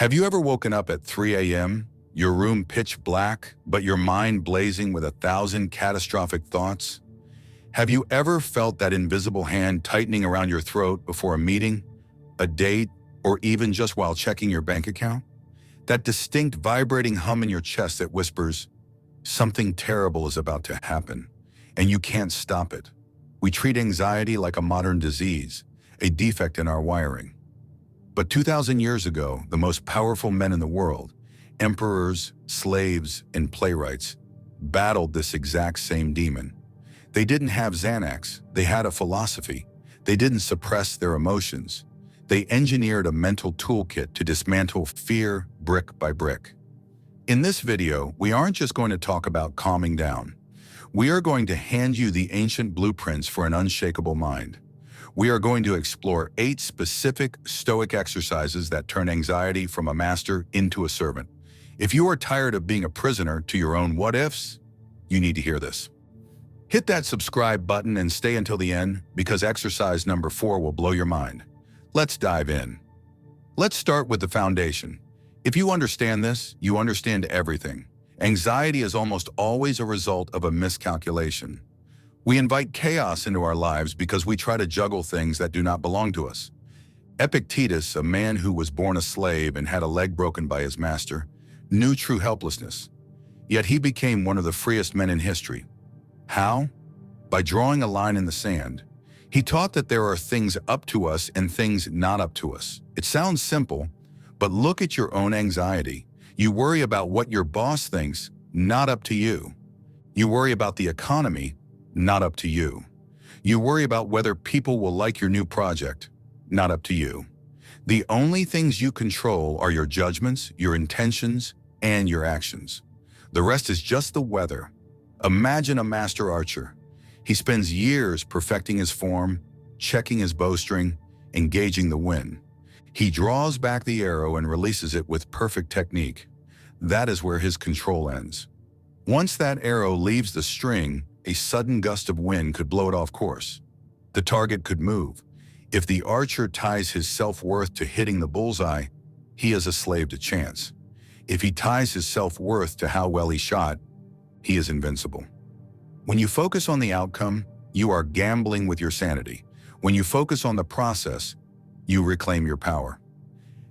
Have you ever woken up at 3 a.m., your room pitch black, but your mind blazing with 1,000 catastrophic thoughts? Have you ever felt that invisible hand tightening around your throat before a meeting, a date, or even just while checking your bank account? That distinct vibrating hum in your chest that whispers, something terrible is about to happen, and you can't stop it. We treat anxiety like a modern disease, a defect in our wiring. But 2,000 years ago, the most powerful men in the world, emperors, slaves, and playwrights, battled this exact same demon. They didn't have Xanax, they had a philosophy. They didn't suppress their emotions. They engineered a mental toolkit to dismantle fear brick by brick. In this video, we aren't just going to talk about calming down. We are going to hand you the ancient blueprints for an unshakable mind. We are going to explore 8 specific Stoic exercises that turn anxiety from a master into a servant. If you are tired of being a prisoner to your own what-ifs, you need to hear this. Hit that subscribe button and stay until the end, because exercise number 4 will blow your mind. Let's dive in. Let's start with the foundation. If you understand this, you understand everything. Anxiety is almost always a result of a miscalculation. We invite chaos into our lives because we try to juggle things that do not belong to us. Epictetus, a man who was born a slave and had a leg broken by his master, knew true helplessness. Yet he became one of the freest men in history. How? By drawing a line in the sand. He taught that there are things up to us and things not up to us. It sounds simple, but look at your own anxiety. You worry about what your boss thinks, not up to you. You worry about the economy, not up to you. You worry about whether people will like your new project, not up to you. The only things you control are your judgments, your intentions, and your actions. The rest is just the weather. Imagine a master archer. He spends years perfecting his form, checking his bowstring, engaging the wind. He draws back the arrow and releases it with perfect technique. That is where his control ends. Once that arrow leaves the string, a sudden gust of wind could blow it off course. The target could move. If the archer ties his self-worth to hitting the bullseye, he is a slave to chance. If he ties his self-worth to how well he shot, he is invincible. When you focus on the outcome, you are gambling with your sanity. When you focus on the process, you reclaim your power.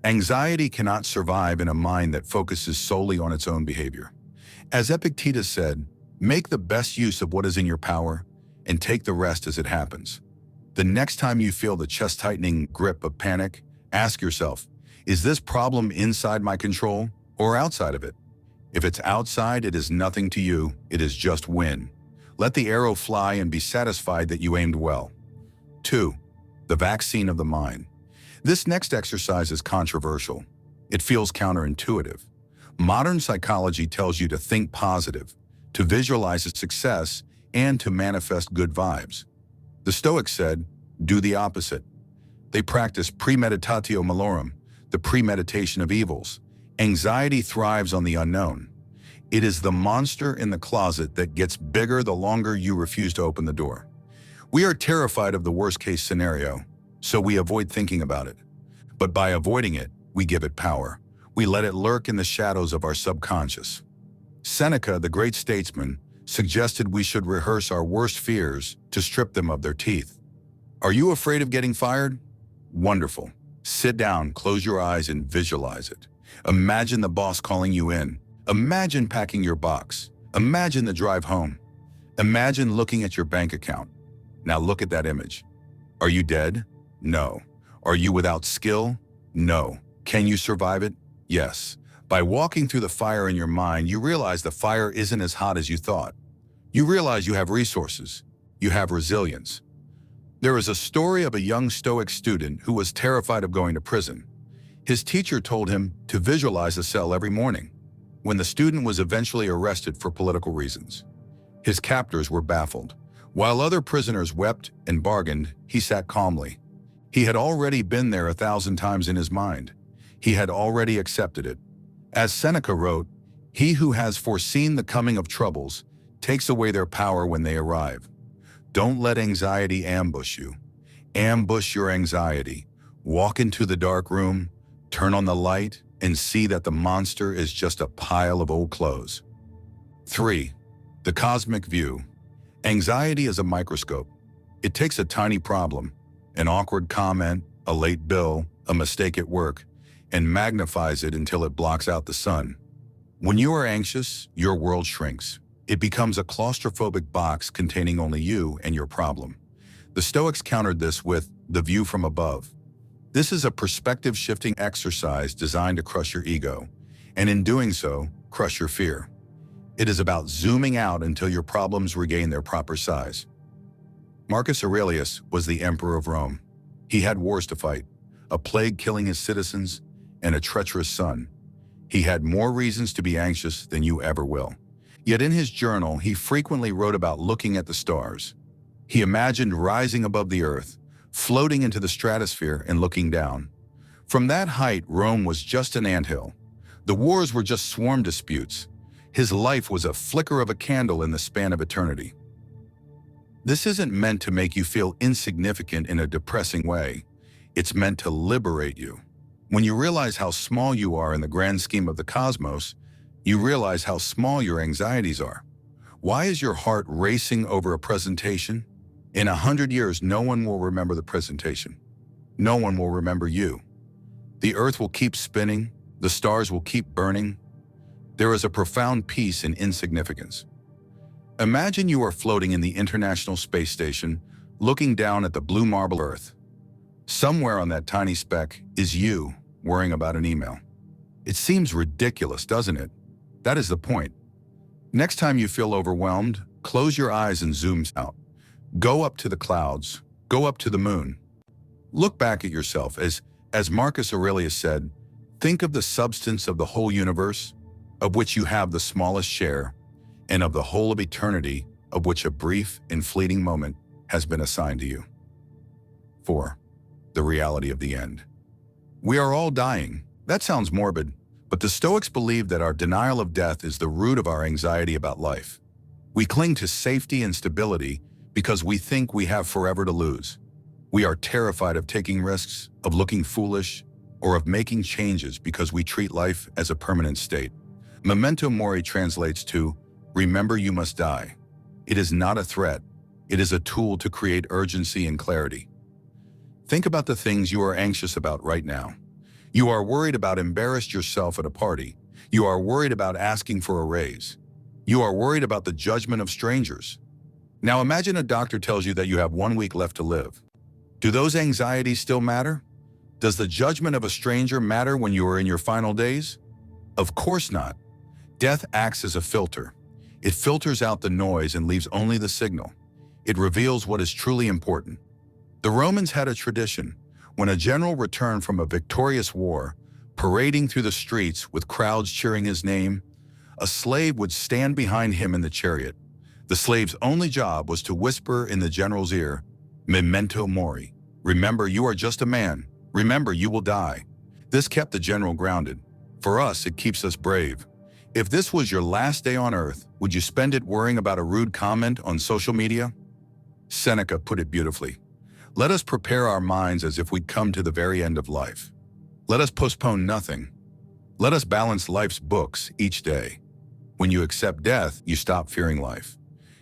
Anxiety cannot survive in a mind that focuses solely on its own behavior. As Epictetus said, make the best use of what is in your power and take the rest as it happens. The next time you feel the chest-tightening grip of panic, ask yourself, is this problem inside my control or outside of it? If it's outside, it is nothing to you, it is just wind. Let the arrow fly and be satisfied that you aimed well. 2. The vaccine of the mind. This next exercise is controversial. It feels counterintuitive. Modern psychology tells you to think positive, to visualize a success, and to manifest good vibes. The Stoics said, do the opposite. They practice Premeditatio Malorum, the premeditation of evils. Anxiety thrives on the unknown. It is the monster in the closet that gets bigger the longer you refuse to open the door. We are terrified of the worst-case scenario, so we avoid thinking about it. But by avoiding it, we give it power. We let it lurk in the shadows of our subconscious. Seneca, the great statesman, suggested we should rehearse our worst fears to strip them of their teeth. Are you afraid of getting fired? Wonderful. Sit down, close your eyes, and visualize it. Imagine the boss calling you in. Imagine packing your box. Imagine the drive home. Imagine looking at your bank account. Now look at that image. Are you dead? No. Are you without skill? No. Can you survive it? Yes. By walking through the fire in your mind, you realize the fire isn't as hot as you thought. You realize you have resources. You have resilience. There is a story of a young Stoic student who was terrified of going to prison. His teacher told him to visualize a cell every morning. When the student was eventually arrested for political reasons, his captors were baffled. While other prisoners wept and bargained, he sat calmly. He had already been there 1,000 times in his mind. He had already accepted it. As Seneca wrote, "He who has foreseen the coming of troubles takes away their power when they arrive." Don't let anxiety ambush you. Ambush your anxiety. Walk into the dark room, turn on the light, and see that the monster is just a pile of old clothes. 3. The cosmic view. Anxiety is a microscope. It takes a tiny problem, an awkward comment, a late bill, a mistake at work, and magnifies it until it blocks out the sun. When you are anxious, your world shrinks. It becomes a claustrophobic box containing only you and your problem. The Stoics countered this with the view from above. This is a perspective-shifting exercise designed to crush your ego, and in doing so, crush your fear. It is about zooming out until your problems regain their proper size. Marcus Aurelius was the emperor of Rome. He had wars to fight, a plague killing his citizens, and a treacherous son. He had more reasons to be anxious than you ever will. Yet in his journal, he frequently wrote about looking at the stars. He imagined rising above the earth, floating into the stratosphere and looking down. From that height, Rome was just an anthill. The wars were just swarm disputes. His life was a flicker of a candle in the span of eternity. This isn't meant to make you feel insignificant in a depressing way. It's meant to liberate you. When you realize how small you are in the grand scheme of the cosmos, you realize how small your anxieties are. Why is your heart racing over a presentation? In 100 years, no one will remember the presentation. No one will remember you. The earth will keep spinning. The stars will keep burning. There is a profound peace in insignificance. Imagine you are floating in the International Space Station, looking down at the blue marble Earth. Somewhere on that tiny speck is you worrying about an email. It seems ridiculous, doesn't it? That is the point. Next time you feel overwhelmed, close your eyes and zoom out. Go up to the clouds. Go up to the moon. Look back at yourself. As Marcus Aurelius said, think of the substance of the whole universe, of which you have the smallest share, and of the whole of eternity, of which a brief and fleeting moment has been assigned to you. 4. The reality of the end. We are all dying. That sounds morbid, but the Stoics believe that our denial of death is the root of our anxiety about life. We cling to safety and stability because we think we have forever to lose. We are terrified of taking risks, of looking foolish, or of making changes because we treat life as a permanent state. Memento mori translates to, remember you must die. It is not a threat. It is a tool to create urgency and clarity. Think about the things you are anxious about right now. You are worried about embarrassing yourself at a party. You are worried about asking for a raise. You are worried about the judgment of strangers. Now imagine a doctor tells you that you have 1 week left to live. Do those anxieties still matter? Does the judgment of a stranger matter when you are in your final days? Of course not. Death acts as a filter. It filters out the noise and leaves only the signal. It reveals what is truly important. The Romans had a tradition. When a general returned from a victorious war, parading through the streets with crowds cheering his name, a slave would stand behind him in the chariot. The slave's only job was to whisper in the general's ear, memento mori. Remember, you are just a man. Remember, you will die. This kept the general grounded. For us, it keeps us brave. If this was your last day on earth, would you spend it worrying about a rude comment on social media? Seneca put it beautifully. Let us prepare our minds as if we'd come to the very end of life. Let us postpone nothing. Let us balance life's books each day. When you accept death, you stop fearing life.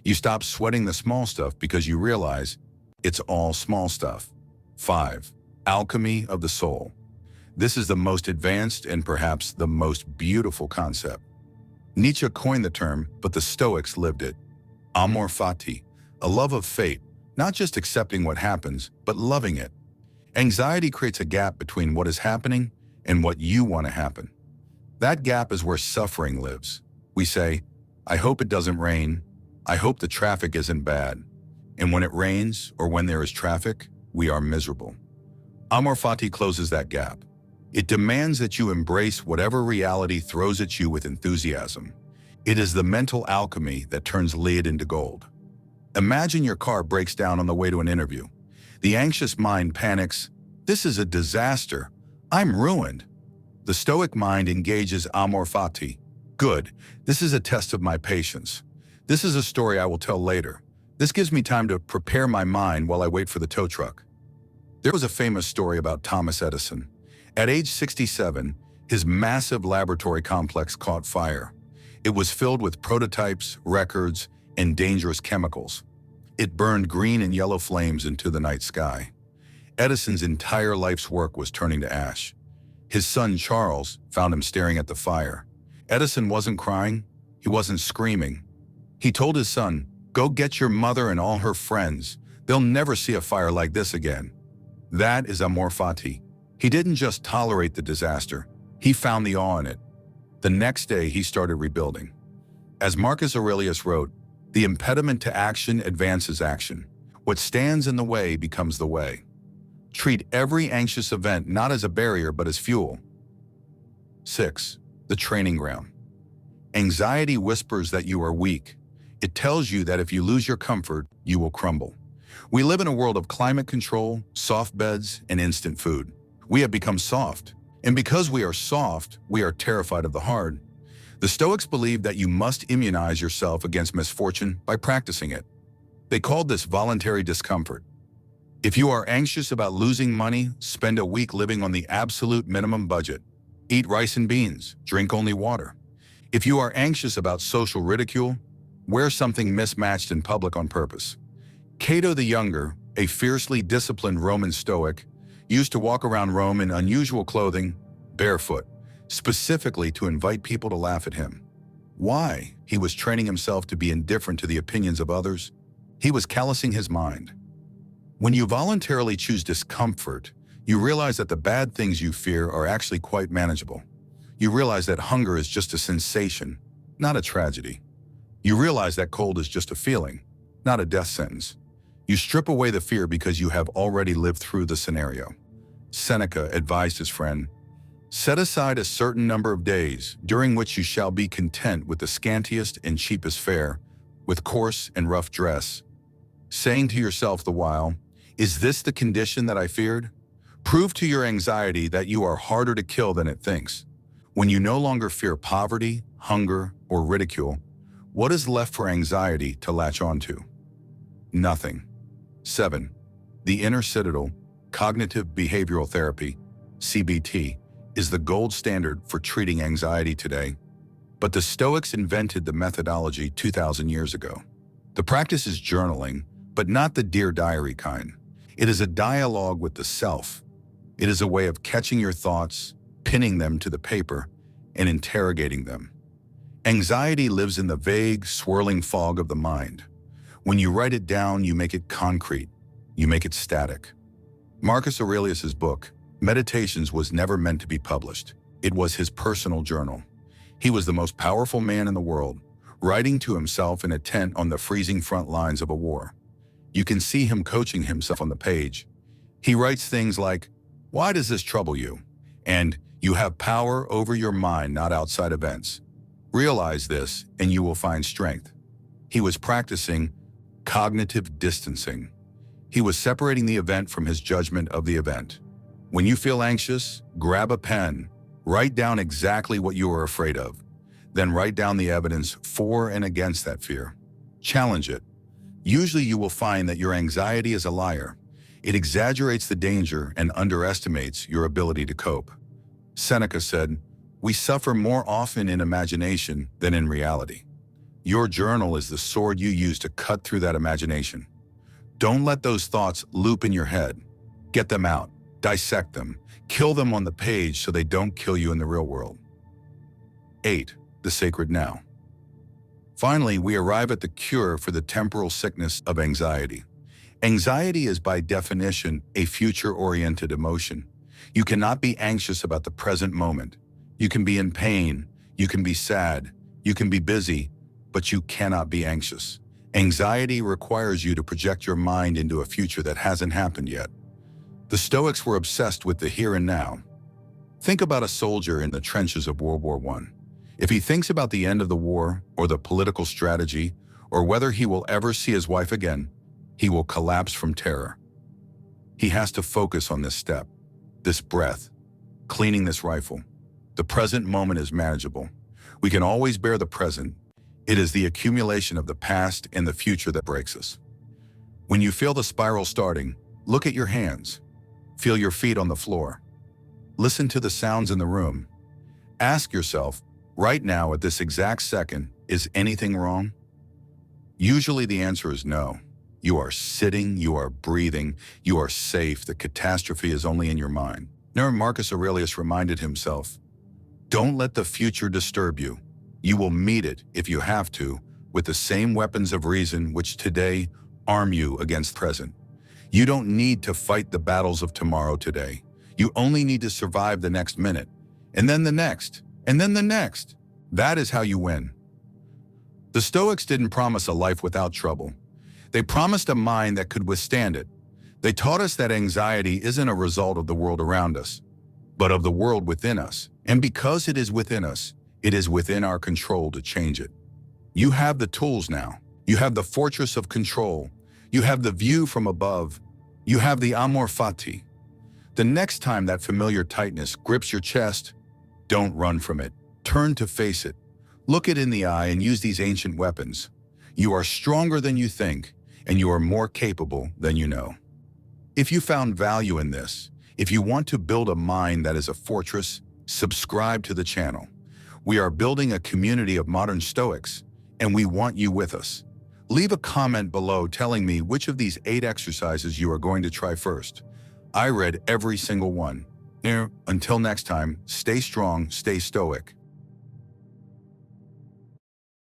You stop sweating the small stuff because you realize it's all small stuff. 5. Alchemy of the soul. This is the most advanced and perhaps the most beautiful concept. Nietzsche coined the term, but the Stoics lived it. Amor fati, a love of fate, not just accepting what happens, but loving it. Anxiety creates a gap between what is happening and what you want to happen. That gap is where suffering lives. We say, I hope it doesn't rain. I hope the traffic isn't bad. And when it rains or when there is traffic, we are miserable. Amor fati closes that gap. It demands that you embrace whatever reality throws at you with enthusiasm. It is the mental alchemy that turns lead into gold. Imagine your car breaks down on the way to an interview. The anxious mind panics. This is a disaster. I'm ruined. The Stoic mind engages amor fati. Good. This is a test of my patience. This is a story I will tell later. This gives me time to prepare my mind while I wait for the tow truck. There was a famous story about Thomas Edison. At age 67, His massive laboratory complex caught fire. It was filled with prototypes, records, and dangerous chemicals. It burned green and yellow flames into the night sky. Edison's entire life's work was turning to ash. His son, Charles, found him staring at the fire. Edison wasn't crying. He wasn't screaming. He told his son, "Go get your mother and all her friends. They'll never see a fire like this again." That is amor fati. He didn't just tolerate the disaster. He found the awe in it. The next day, he started rebuilding. As Marcus Aurelius wrote, "The impediment to action advances action. What stands in the way becomes the way." Treat every anxious event not as a barrier but as fuel. 6. The training ground. Anxiety whispers that you are weak. It tells you that if you lose your comfort, you will crumble. We live in a world of climate control, soft beds, and instant food. We have become soft. And because we are soft, we are terrified of the hard. The Stoics believed that you must immunize yourself against misfortune by practicing it. They called this voluntary discomfort. If you are anxious about losing money, spend a week living on the absolute minimum budget. Eat rice and beans, drink only water. If you are anxious about social ridicule, wear something mismatched in public on purpose. Cato the Younger, a fiercely disciplined Roman Stoic, used to walk around Rome in unusual clothing, barefoot, specifically to invite people to laugh at him. Why? He was training himself to be indifferent to the opinions of others. He was callousing his mind. When you voluntarily choose discomfort, you realize that the bad things you fear are actually quite manageable. You realize that hunger is just a sensation, not a tragedy. You realize that cold is just a feeling, not a death sentence. You strip away the fear because you have already lived through the scenario. Seneca advised his friend, "Set aside a certain number of days during which you shall be content with the scantiest and cheapest fare, with coarse and rough dress, saying to yourself the while, 'Is this the condition that I feared?' Prove to your anxiety that you are harder to kill than it thinks. When you no longer fear poverty, hunger, or ridicule, what is left for anxiety to latch onto? Nothing." 7. The inner citadel, cognitive behavioral therapy, CBT, is the gold standard for treating anxiety today. But the Stoics invented the methodology 2,000 years ago. The practice is journaling, but not the Dear Diary kind. It is a dialogue with the self. It is a way of catching your thoughts, pinning them to the paper, and interrogating them. Anxiety lives in the vague, swirling fog of the mind. When you write it down, you make it concrete. You make it static. Marcus Aurelius's book, Meditations, was never meant to be published. It was his personal journal. He was the most powerful man in the world, writing to himself in a tent on the freezing front lines of a war. You can see him coaching himself on the page. He writes things like, "Why does this trouble you?" And "You have power over your mind, not outside events. Realize this, and you will find strength." He was practicing cognitive distancing. He was separating the event from his judgment of the event. When you feel anxious, grab a pen, write down exactly what you are afraid of. Then write down the evidence for and against that fear. Challenge it. Usually you will find that your anxiety is a liar. It exaggerates the danger and underestimates your ability to cope. Seneca said, "We suffer more often in imagination than in reality." Your journal is the sword you use to cut through that imagination. Don't let those thoughts loop in your head. Get them out, dissect them, kill them on the page so they don't kill you in the real world. 8. The sacred now. Finally, we arrive at the cure for the temporal sickness of anxiety. Anxiety is by definition a future-oriented emotion. You cannot be anxious about the present moment. You can be in pain, you can be sad, you can be busy, but you cannot be anxious. Anxiety requires you to project your mind into a future that hasn't happened yet. The Stoics were obsessed with the here and now. Think about a soldier in the trenches of World War I. If he thinks about the end of the war, or the political strategy, or whether he will ever see his wife again, he will collapse from terror. He has to focus on this step, this breath, cleaning this rifle. The present moment is manageable. We can always bear the present. It is the accumulation of the past and the future that breaks us. When you feel the spiral starting, look at your hands. Feel your feet on the floor. Listen to the sounds in the room. Ask yourself, right now at this exact second, is anything wrong? Usually the answer is no. You are sitting, you are breathing, you are safe. The catastrophe is only in your mind. Marcus Aurelius reminded himself, don't let the future disturb you. You will meet it, if you have to, with the same weapons of reason which today arm you against present. You don't need to fight the battles of tomorrow today. You only need to survive the next minute, and then the next, and then the next. That is how you win. The Stoics didn't promise a life without trouble. They promised a mind that could withstand it. They taught us that anxiety isn't a result of the world around us, but of the world within us. And because it is within us, it is within our control to change it. You have the tools now. You have the fortress of control. You have the view from above. You have the amor fati. The next time that familiar tightness grips your chest, don't run from it. Turn to face it. Look it in the eye and use these ancient weapons. You are stronger than you think, and you are more capable than you know. If you found value in this, if you want to build a mind that is a fortress, subscribe to the channel. We are building a community of modern Stoics, and we want you with us. Leave a comment below telling me which of these 8 exercises you are going to try first. I read every single one. Until next time, stay strong, stay Stoic.